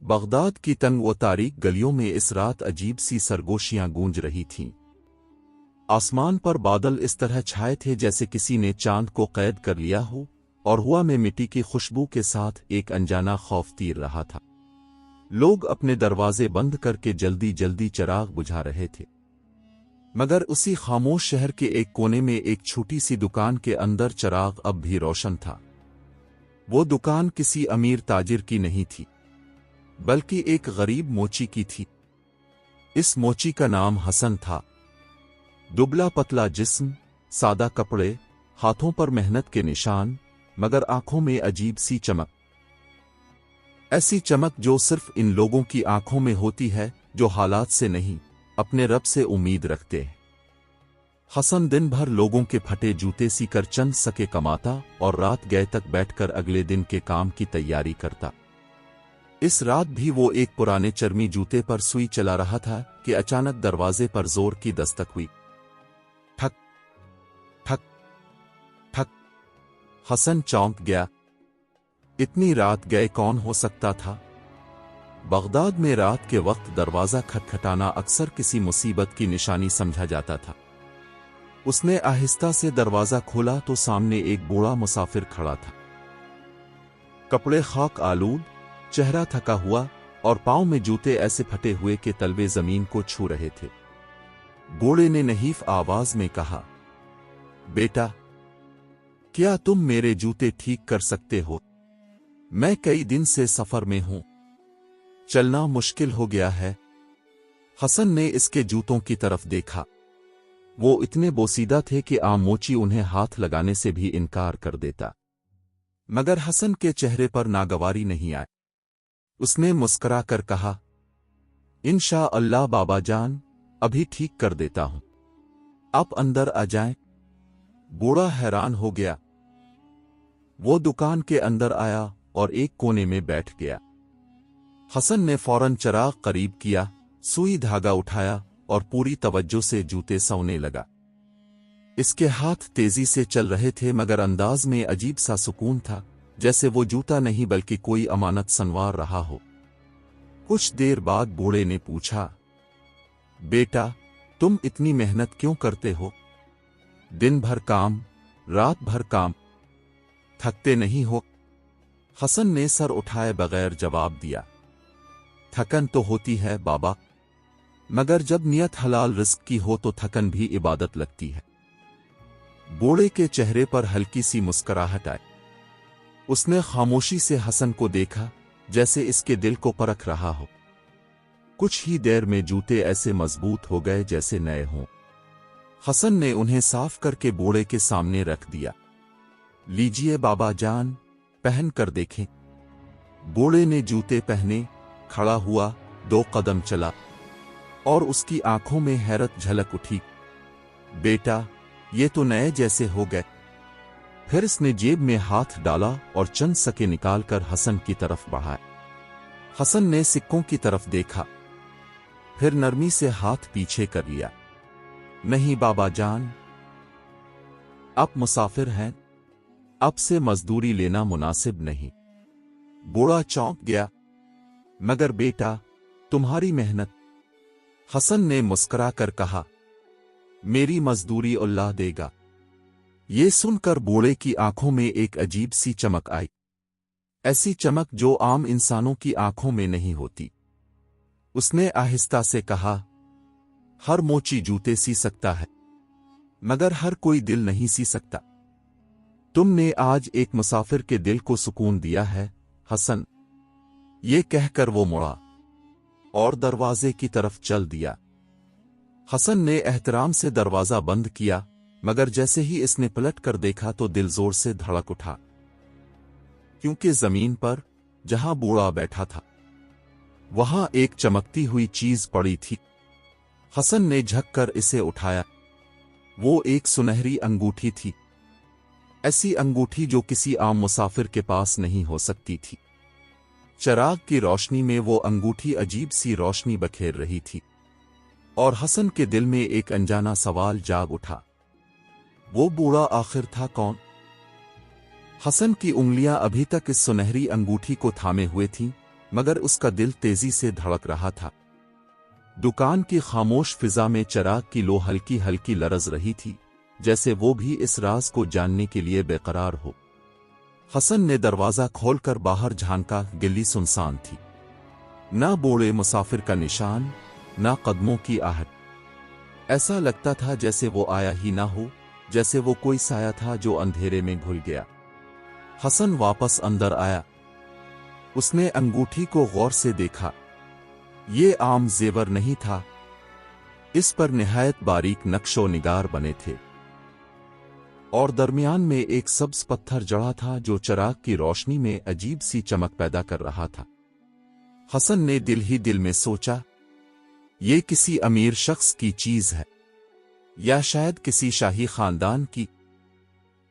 Baghdad की तंग व तारीक गलियों में इस रात अजीब सी सरगोशियां गूंज रही थीं। आसमान पर बादल इस तरह छाए थे जैसे किसी ने चांद को कैद कर लिया हो, और हवा में मिट्टी की खुशबू के साथ एक अनजाना खौफ तीर रहा था। लोग अपने दरवाजे बंद करके जल्दी जल्दी चिराग बुझा रहे थे, मगर उसी खामोश शहर के एक कोने में एक छोटी सी दुकान के अंदर चिराग अब भी रोशन था। वो दुकान किसी अमीर ताजिर की नहीं थी, बल्कि एक गरीब मोची की थी। इस मोची का नाम हसन था। दुबला पतला जिस्म, सादा कपड़े, हाथों पर मेहनत के निशान, मगर आंखों में अजीब सी चमक। ऐसी चमक जो सिर्फ इन लोगों की आंखों में होती है जो हालात से नहीं, अपने रब से उम्मीद रखते हैं। हसन दिन भर लोगों के फटे जूते सीकर चंद सके कमाता और रात गए तक बैठकर अगले दिन के काम की तैयारी करता। इस रात भी वो एक पुराने चर्मी जूते पर सुई चला रहा था कि अचानक दरवाजे पर जोर की दस्तक हुई। ठक ठक ठक। हसन चौंक गया। इतनी रात गए कौन हो सकता था? बगदाद में रात के वक्त दरवाजा खटखटाना अक्सर किसी मुसीबत की निशानी समझा जाता था। उसने आहिस्ता से दरवाजा खोला तो सामने एक बूढ़ा मुसाफिर खड़ा था। कपड़े खाक आलूद, चेहरा थका हुआ और पांव में जूते ऐसे फटे हुए कि तलवे जमीन को छू रहे थे। बूढ़े ने नहीफ आवाज में कहा, बेटा, क्या तुम मेरे जूते ठीक कर सकते हो? मैं कई दिन से सफर में हूं, चलना मुश्किल हो गया है। हसन ने इसके जूतों की तरफ देखा। वो इतने बोसीदा थे कि आम मोची उन्हें हाथ लगाने से भी इनकार कर देता, मगर हसन के चेहरे पर नागवारी नहीं आई। उसने मुस्कुरा कर कहा, इंशा अल्लाह बाबा जान, अभी ठीक कर देता हूं। आप अंदर आ जाएं। बूढ़ा हैरान हो गया। वो दुकान के अंदर आया और एक कोने में बैठ गया। हसन ने फौरन चिराग करीब किया, सुई धागा उठाया और पूरी तवज्जो से जूते सौने लगा। इसके हाथ तेजी से चल रहे थे, मगर अंदाज में अजीब सा सुकून था, जैसे वो जूता नहीं बल्कि कोई अमानत संवार रहा हो। कुछ देर बाद बूढ़े ने पूछा, बेटा, तुम इतनी मेहनत क्यों करते हो? दिन भर काम, रात भर काम, थकते नहीं हो? हसन ने सर उठाए बगैर जवाब दिया, थकन तो होती है बाबा, मगर जब नियत हलाल रिस्क की हो तो थकन भी इबादत लगती है। बूढ़े के चेहरे पर हल्की सी मुस्कुराहट आई। उसने खामोशी से हसन को देखा, जैसे इसके दिल को परख रहा हो। कुछ ही देर में जूते ऐसे मजबूत हो गए जैसे नए हों। हसन ने उन्हें साफ करके बूढ़े के सामने रख दिया। लीजिए बाबा जान, पहन कर देखें। बूढ़े ने जूते पहने, खड़ा हुआ, 2 कदम चला और उसकी आंखों में हैरत झलक उठी। बेटा, ये तो नए जैसे हो गए। फिर इसने जेब में हाथ डाला और चंद सके निकालकर हसन की तरफ बढ़ाए। हसन ने सिक्कों की तरफ देखा, फिर नरमी से हाथ पीछे कर लिया। नहीं बाबा जान, आप मुसाफिर हैं, अब से मजदूरी लेना मुनासिब नहीं। बूढ़ा चौंक गया, मगर बेटा, तुम्हारी मेहनत। हसन ने मुस्कुरा कर कहा, मेरी मजदूरी अल्लाह देगा। ये सुनकर बूढ़े की आंखों में एक अजीब सी चमक आई, ऐसी चमक जो आम इंसानों की आंखों में नहीं होती। उसने आहिस्ता से कहा, हर मोची जूते सी सकता है, मगर हर कोई दिल नहीं सी सकता। तुमने आज एक मुसाफिर के दिल को सुकून दिया है हसन। ये कहकर वो मुड़ा और दरवाजे की तरफ चल दिया। हसन ने एहतराम से दरवाजा बंद किया, मगर जैसे ही इसने पलट कर देखा तो दिल जोर से धड़क उठा, क्योंकि जमीन पर जहां बूढ़ा बैठा था वहां एक चमकती हुई चीज पड़ी थी। हसन ने झककर इसे उठाया। वो एक सुनहरी अंगूठी थी, ऐसी अंगूठी जो किसी आम मुसाफिर के पास नहीं हो सकती थी। चिराग की रोशनी में वो अंगूठी अजीब सी रोशनी बखेर रही थी, और हसन के दिल में एक अनजाना सवाल जाग उठा, वो बूढ़ा आखिर था कौन? हसन की उंगलियां अभी तक इस सुनहरी अंगूठी को थामे हुए थीं, मगर उसका दिल तेजी से धड़क रहा था। दुकान की खामोश फिजा में चिराग की लो हल्की हल्की लरज रही थी, जैसे वो भी इस राज को जानने के लिए बेकरार हो। हसन ने दरवाजा खोलकर बाहर झांका। गली सुनसान थी, ना बूढ़े मुसाफिर का निशान, ना कदमों की आहट। ऐसा लगता था जैसे वो आया ही ना हो, जैसे वो कोई साया था जो अंधेरे में घुल गया। हसन वापस अंदर आया। उसने अंगूठी को गौर से देखा। ये आम जेवर नहीं था, इस पर निहायत बारीक नक्शो निगार बने थे, और दरमियान में एक सब्ज पत्थर जड़ा था जो चिराग की रोशनी में अजीब सी चमक पैदा कर रहा था। हसन ने दिल ही दिल में सोचा, ये किसी अमीर शख्स की चीज है, या शायद किसी शाही खानदान की।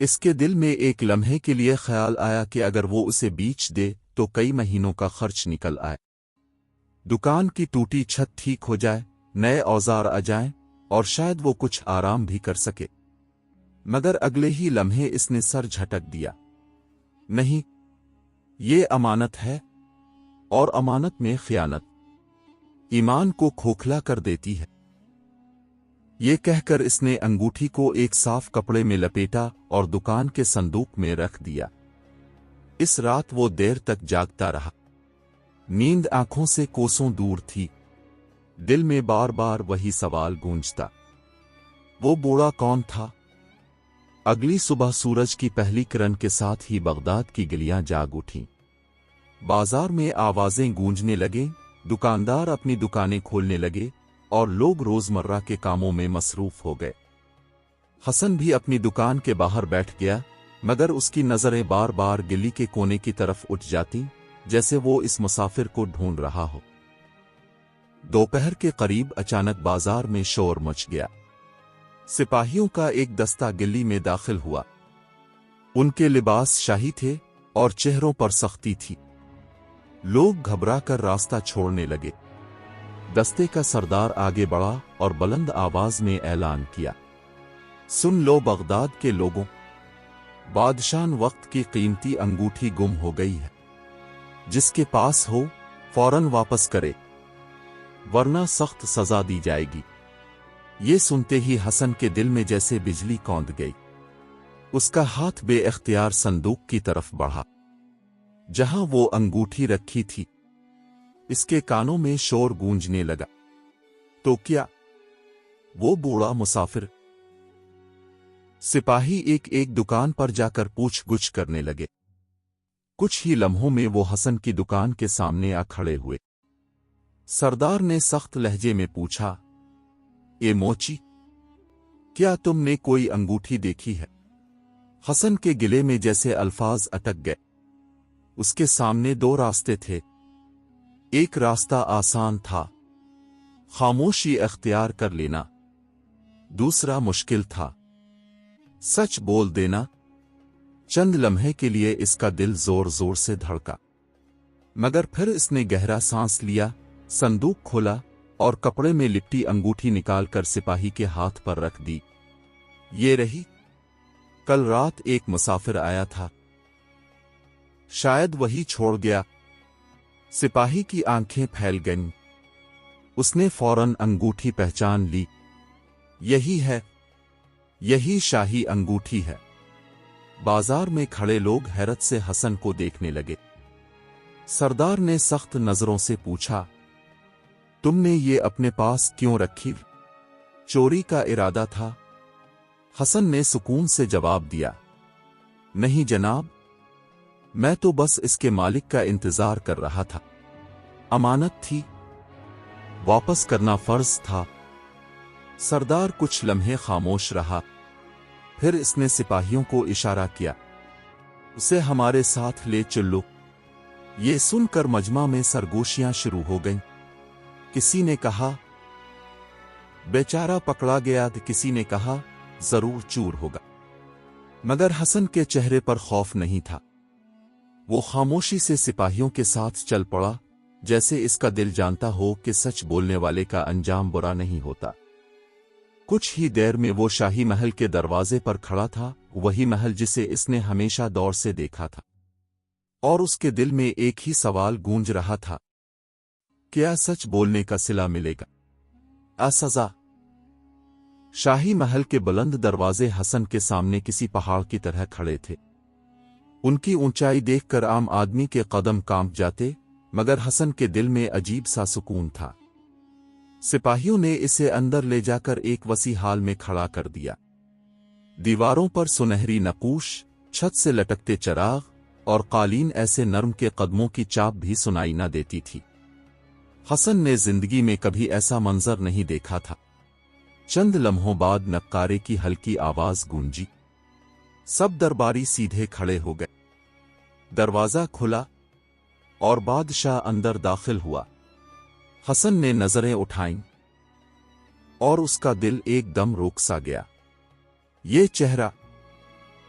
इसके दिल में एक लम्हे के लिए ख्याल आया कि अगर वो उसे बेच दे तो कई महीनों का खर्च निकल आए, दुकान की टूटी छत ठीक हो जाए, नए औजार आ जाएं, और शायद वो कुछ आराम भी कर सके। मगर अगले ही लम्हे इसने सर झटक दिया। नहीं, ये अमानत है, और अमानत में खयानत ईमान को खोखला कर देती है। ये कहकर इसने अंगूठी को एक साफ कपड़े में लपेटा और दुकान के संदूक में रख दिया। इस रात वो देर तक जागता रहा। नींद आंखों से कोसों दूर थी। दिल में बार बार वही सवाल गूंजता, वो बूढ़ा कौन था? अगली सुबह सूरज की पहली किरण के साथ ही बगदाद की गलियां जाग उठीं। बाजार में आवाजें गूंजने लगे, दुकानदार अपनी दुकानें खोलने लगे, और लोग रोजमर्रा के कामों में मसरूफ हो गए। हसन भी अपनी दुकान के बाहर बैठ गया, मगर उसकी नजरें बार बार गली के कोने की तरफ उठ जाती, जैसे वो इस मुसाफिर को ढूंढ रहा हो। दोपहर के करीब अचानक बाजार में शोर मच गया। सिपाहियों का एक दस्ता गली में दाखिल हुआ। उनके लिबास शाही थे और चेहरों पर सख्ती थी। लोग घबराकर रास्ता छोड़ने लगे। दस्ते का सरदार आगे बढ़ा और बुलंद आवाज में ऐलान किया, सुन लो बगदाद के लोगों, बादशाह वक्त की कीमती अंगूठी गुम हो गई है। जिसके पास हो फौरन वापस करे, वरना सख्त सजा दी जाएगी। ये सुनते ही हसन के दिल में जैसे बिजली कौंध गई। उसका हाथ बेइख्तियार संदूक की तरफ बढ़ा जहां वो अंगूठी रखी थी। इसके कानों में शोर गूंजने लगा, तो क्या वो बूढ़ा मुसाफिर? सिपाही एक एक दुकान पर जाकर पूछ-गुछ करने लगे। कुछ ही लम्हों में वो हसन की दुकान के सामने आ खड़े हुए। सरदार ने सख्त लहजे में पूछा, ए मोची, क्या तुमने कोई अंगूठी देखी है? हसन के गिले में जैसे अल्फाज अटक गए। उसके सामने दो रास्ते थे। एक रास्ता आसान था, खामोशी अख्तियार कर लेना। दूसरा मुश्किल था, सच बोल देना। चंद लम्हे के लिए इसका दिल जोर जोर से धड़का, मगर फिर इसने गहरा सांस लिया, संदूक खोला और कपड़े में लिपटी अंगूठी निकालकर सिपाही के हाथ पर रख दी। ये रही, कल रात एक मुसाफिर आया था, शायद वही छोड़ गया। सिपाही की आंखें फैल गईं। उसने फौरन अंगूठी पहचान ली। यही है, यही शाही अंगूठी है। बाजार में खड़े लोग हैरत से हसन को देखने लगे। सरदार ने सख्त नजरों से पूछा, तुमने ये अपने पास क्यों रखी? चोरी का इरादा था? हसन ने सुकून से जवाब दिया, नहीं जनाब, मैं तो बस इसके मालिक का इंतजार कर रहा था। अमानत थी, वापस करना फर्ज था। सरदार कुछ लम्हे खामोश रहा, फिर इसने सिपाहियों को इशारा किया, उसे हमारे साथ ले चलो। ये सुनकर मजमा में सरगोशियां शुरू हो गईं। किसी ने कहा, बेचारा पकड़ा गया, तो किसी ने कहा, जरूर चूर होगा। मगर हसन के चेहरे पर खौफ नहीं था। वो खामोशी से सिपाहियों के साथ चल पड़ा, जैसे इसका दिल जानता हो कि सच बोलने वाले का अंजाम बुरा नहीं होता। कुछ ही देर में वो शाही महल के दरवाजे पर खड़ा था, वही महल जिसे इसने हमेशा दौर से देखा था। और उसके दिल में एक ही सवाल गूंज रहा था, क्या सच बोलने का सिला मिलेगा? असज़ा। शाही महल के बुलंद दरवाजे हसन के सामने किसी पहाड़ की तरह खड़े थे। उनकी ऊंचाई देखकर आम आदमी के कदम कांप जाते, मगर हसन के दिल में अजीब सा सुकून था। सिपाहियों ने इसे अंदर ले जाकर एक वसी हाल में खड़ा कर दिया। दीवारों पर सुनहरी नक़ूश, छत से लटकते चिराग और कालीन ऐसे नर्म के कदमों की चाप भी सुनाई न देती थी। हसन ने जिंदगी में कभी ऐसा मंजर नहीं देखा था। चंद लम्हों बाद नक्कारे की हल्की आवाज गूंजी। सब दरबारी सीधे खड़े हो गए। दरवाजा खुला और बादशाह अंदर दाखिल हुआ। हसन ने नजरें उठाईं और उसका दिल एकदम रोक सा गया। ये चेहरा,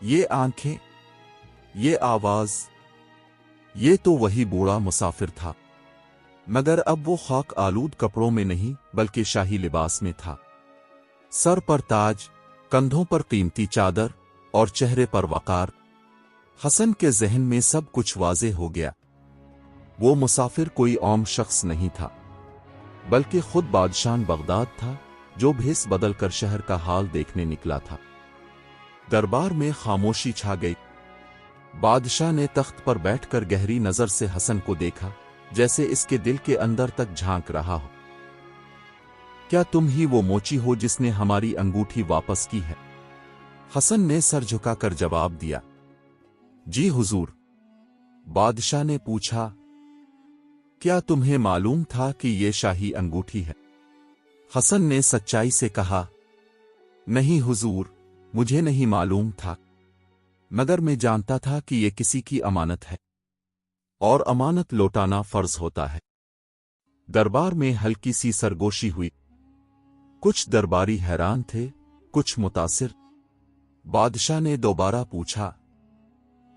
ये आंखें, ये आवाज, ये तो वही बूढ़ा मुसाफिर था, मगर अब वो खाक आलूद कपड़ों में नहीं बल्कि शाही लिबास में था। सर पर ताज, कंधों पर कीमती चादर और चेहरे पर वकार। हसन के जहन में सब कुछ वाज़ेह हो गया। वो मुसाफिर कोई आम शख्स नहीं था, बल्कि खुद बादशाह बगदाद था, जो भेस बदलकर शहर का हाल देखने निकला था। दरबार में खामोशी छा गई। बादशाह ने तख्त पर बैठकर गहरी नजर से हसन को देखा, जैसे इसके दिल के अंदर तक झांक रहा हो। क्या तुम ही वो मोची हो जिसने हमारी अंगूठी वापस की है? हसन ने सर झुकाकर जवाब दिया। जी हुजूर। बादशाह ने पूछा, क्या तुम्हें मालूम था कि ये शाही अंगूठी है? हसन ने सच्चाई से कहा, नहीं हुजूर, मुझे नहीं मालूम था, मगर मैं जानता था कि ये किसी की अमानत है और अमानत लौटाना फर्ज होता है। दरबार में हल्की सी सरगोशी हुई। कुछ दरबारी हैरान थे, कुछ मुतासिर। बादशाह ने दोबारा पूछा,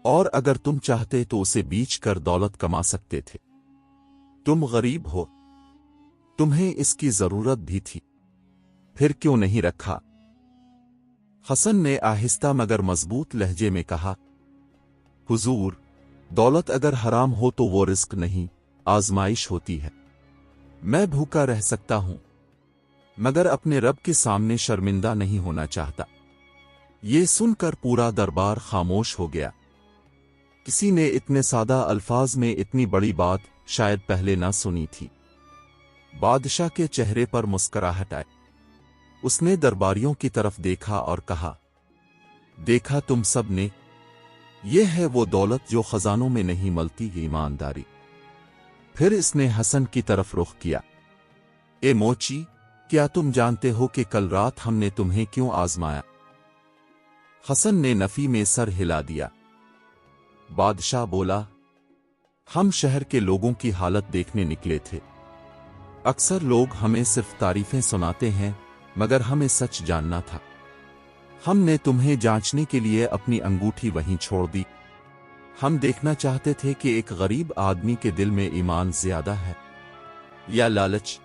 और अगर तुम चाहते तो उसे बेच कर दौलत कमा सकते थे। तुम गरीब हो, तुम्हें इसकी जरूरत भी थी, फिर क्यों नहीं रखा? हसन ने आहिस्ता मगर मजबूत लहजे में कहा, हुजूर, दौलत अगर हराम हो तो वो रिस्क नहीं, आजमाइश होती है। मैं भूखा रह सकता हूं, मगर अपने रब के सामने शर्मिंदा नहीं होना चाहता। ये सुनकर पूरा दरबार खामोश हो गया। किसी ने इतने सादा अल्फाज में इतनी बड़ी बात शायद पहले ना सुनी थी। बादशाह के चेहरे पर मुस्कुराहट आई। उसने दरबारियों की तरफ देखा और कहा, देखा तुम सब ने, यह है वो दौलत जो खजानों में नहीं मलती, ईमानदारी। फिर इसने हसन की तरफ रुख किया। ए मोची, क्या तुम जानते हो कि कल रात हमने तुम्हें क्यों आजमाया? हसन ने नफी में सर हिला दिया। बादशाह बोला, हम शहर के लोगों की हालत देखने निकले थे। अक्सर लोग हमें सिर्फ तारीफें सुनाते हैं, मगर हमें सच जानना था। हमने तुम्हें जांचने के लिए अपनी अंगूठी वहीं छोड़ दी। हम देखना चाहते थे कि एक गरीब आदमी के दिल में ईमान ज्यादा है या लालच।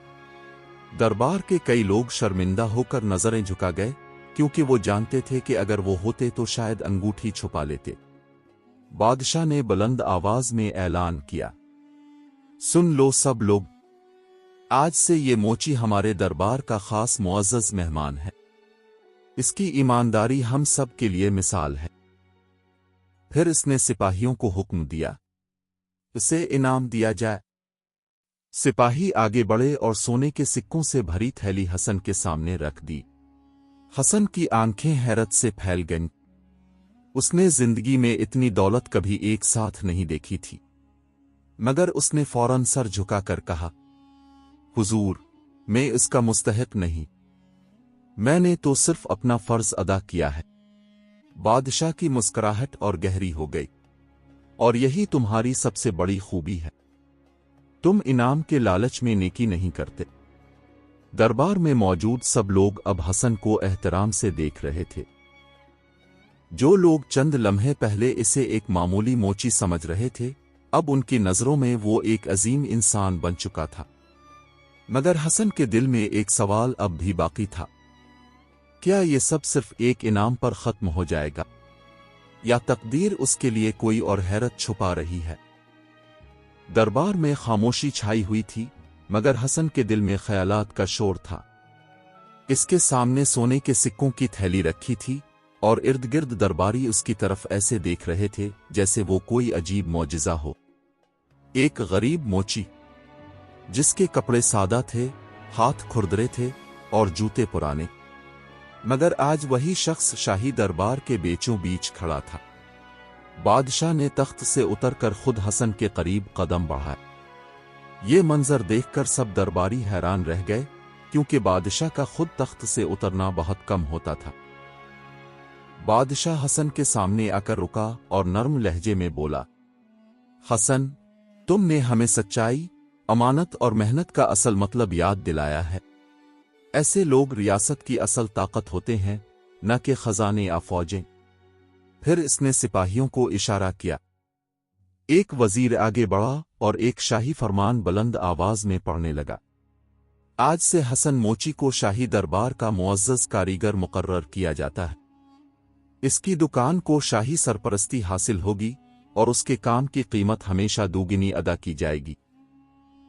दरबार के कई लोग शर्मिंदा होकर नजरें झुका गए, क्योंकि वो जानते थे कि अगर वो होते तो शायद अंगूठी छुपा लेते। बादशाह ने बुलंद आवाज में ऐलान किया, सुन लो सब लोग, आज से ये मोची हमारे दरबार का खास मुअज़्ज़ज़ मेहमान है। इसकी ईमानदारी हम सब के लिए मिसाल है। फिर इसने सिपाहियों को हुक्म दिया, इसे इनाम दिया जाए। सिपाही आगे बढ़े और सोने के सिक्कों से भरी थैली हसन के सामने रख दी। हसन की आंखें हैरत से फैल गईं। उसने जिंदगी में इतनी दौलत कभी एक साथ नहीं देखी थी, मगर उसने फौरन सर झुकाकर कहा, हुजूर, मैं इसका मुस्तहिक नहीं, मैंने तो सिर्फ अपना फर्ज अदा किया है। बादशाह की मुस्कुराहट और गहरी हो गई। और यही तुम्हारी सबसे बड़ी खूबी है, तुम इनाम के लालच में नेकी नहीं करते। दरबार में मौजूद सब लोग अब हसन को एहतराम से देख रहे थे। जो लोग चंद लम्हे पहले इसे एक मामूली मोची समझ रहे थे, अब उनकी नजरों में वो एक अजीम इंसान बन चुका था। मगर हसन के दिल में एक सवाल अब भी बाकी था, क्या ये सब सिर्फ एक इनाम पर खत्म हो जाएगा? या तकदीर उसके लिए कोई और हैरत छुपा रही है। दरबार में खामोशी छाई हुई थी, मगर हसन के दिल में ख्यालात का शोर था। इसके सामने सोने के सिक्कों की थैली रखी थी और इर्द गिर्द दरबारी उसकी तरफ ऐसे देख रहे थे जैसे वो कोई अजीब मौजिज़ा हो। एक गरीब मोची, जिसके कपड़े सादा थे, हाथ खुरदरे थे और जूते पुराने, मगर आज वही शख्स शाही दरबार के बीचों बीच खड़ा था। बादशाह ने तख्त से उतरकर खुद हसन के करीब कदम बढ़ाए। ये मंजर देखकर सब दरबारी हैरान रह गए, क्योंकि बादशाह का खुद तख्त से उतरना बहुत कम होता था। बादशाह हसन के सामने आकर रुका और नर्म लहजे में बोला, हसन, तुमने हमें सच्चाई, अमानत और मेहनत का असल मतलब याद दिलाया है। ऐसे लोग रियासत की असल ताकत होते हैं, न कि खजाने या फौजें। फिर इसने सिपाहियों को इशारा किया। एक वजीर आगे बढ़ा और एक शाही फरमान बुलंद आवाज में पढ़ने लगा। आज से हसन मोची को शाही दरबार का मुअज़्ज़ज़ कारीगर मुकर्रर किया जाता है। इसकी दुकान को शाही सरपरस्ती हासिल होगी और उसके काम की कीमत हमेशा दोगुनी अदा की जाएगी।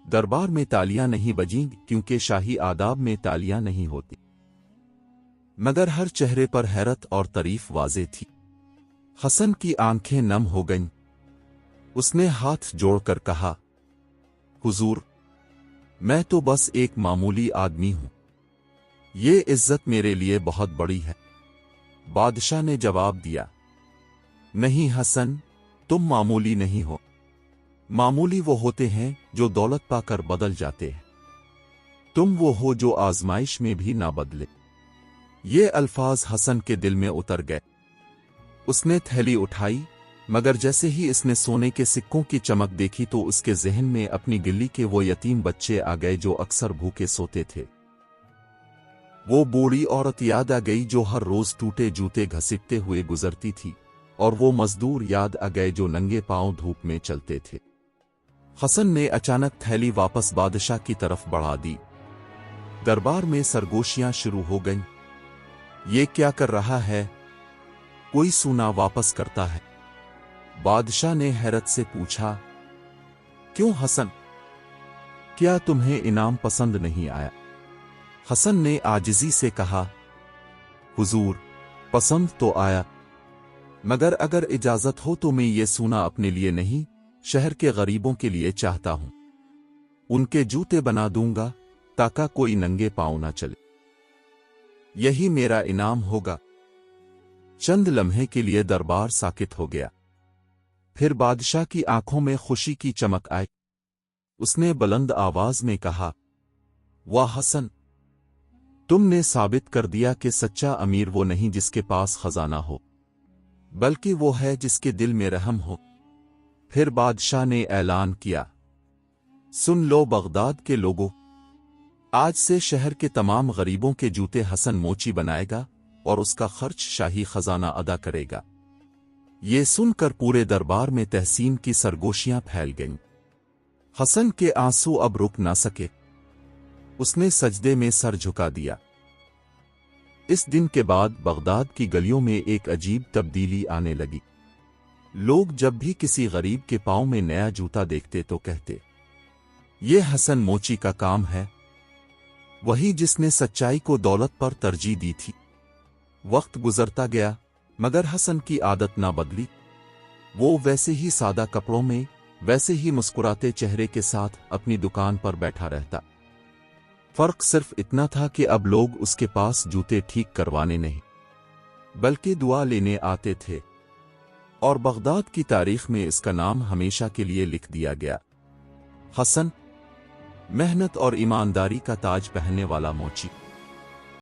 दरबार में तालियां नहीं बजीं, क्योंकि शाही आदाब में तालियां नहीं होती। मगर हर चेहरे पर हैरत और तारीफ वाज़े थी। हसन की आंखें नम हो गईं। उसने हाथ जोड़कर कहा, हुजूर, मैं तो बस एक मामूली आदमी हूं। ये इज्जत मेरे लिए बहुत बड़ी है। बादशाह ने जवाब दिया, नहीं हसन, तुम मामूली नहीं हो। मामूली वो होते हैं जो दौलत पाकर बदल जाते हैं। तुम वो हो जो आजमाइश में भी ना बदले। ये अल्फाज हसन के दिल में उतर गए। उसने थैली उठाई, मगर जैसे ही इसने सोने के सिक्कों की चमक देखी तो उसके जहन में अपनी गिल्ली के वो यतीम बच्चे आ गए जो अक्सर भूखे सोते थे। वो बूढ़ी औरत याद आ गई जो हर रोज टूटे जूते घसीटते हुए गुजरती थी, और वो मजदूर याद आ गए जो नंगे पांव धूप में चलते थे। हसन ने अचानक थैली वापस बादशाह की तरफ बढ़ा दी। दरबार में सरगोशियां शुरू हो गईं। ये क्या कर रहा है? कोई सूना वापस करता है। बादशाह ने हैरत से पूछा, क्यों हसन, क्या तुम्हें इनाम पसंद नहीं आया? हसन ने आजिजी से कहा, हुजूर, पसंद तो आया, मगर अगर इजाजत हो तो मैं ये सूना अपने लिए नहीं, शहर के गरीबों के लिए चाहता हूं। उनके जूते बना दूंगा ताकि कोई नंगे पांव ना चले। यही मेरा इनाम होगा। चंद लम्हे के लिए दरबार साकित हो गया। फिर बादशाह की आंखों में खुशी की चमक आई। उसने बुलंद आवाज में कहा, वाह हसन, तुमने साबित कर दिया कि सच्चा अमीर वो नहीं जिसके पास खजाना हो, बल्कि वो है जिसके दिल में रहम हो। फिर बादशाह ने ऐलान किया, सुन लो बगदाद के लोगों, आज से शहर के तमाम गरीबों के जूते हसन मोची बनाएगा और उसका खर्च शाही खजाना अदा करेगा। ये सुनकर पूरे दरबार में तहसीन की सरगोशियां फैल गईं। हसन के आंसू अब रुक ना सके। उसने सजदे में सर झुका दिया। इस दिन के बाद बगदाद की गलियों में एक अजीब तब्दीली आने लगी। लोग जब भी किसी गरीब के पांव में नया जूता देखते तो कहते, ये हसन मोची का काम है, वही जिसने सच्चाई को दौलत पर तरजीह दी थी। वक्त गुजरता गया, मगर हसन की आदत ना बदली। वो वैसे ही सादा कपड़ों में, वैसे ही मुस्कुराते चेहरे के साथ अपनी दुकान पर बैठा रहता। फर्क सिर्फ इतना था कि अब लोग उसके पास जूते ठीक करवाने नहीं, बल्कि दुआ लेने आते थे, और बगदाद की तारीख में इसका नाम हमेशा के लिए लिख दिया गया। हसन, मेहनत और ईमानदारी का ताज पहनने वाला मोची।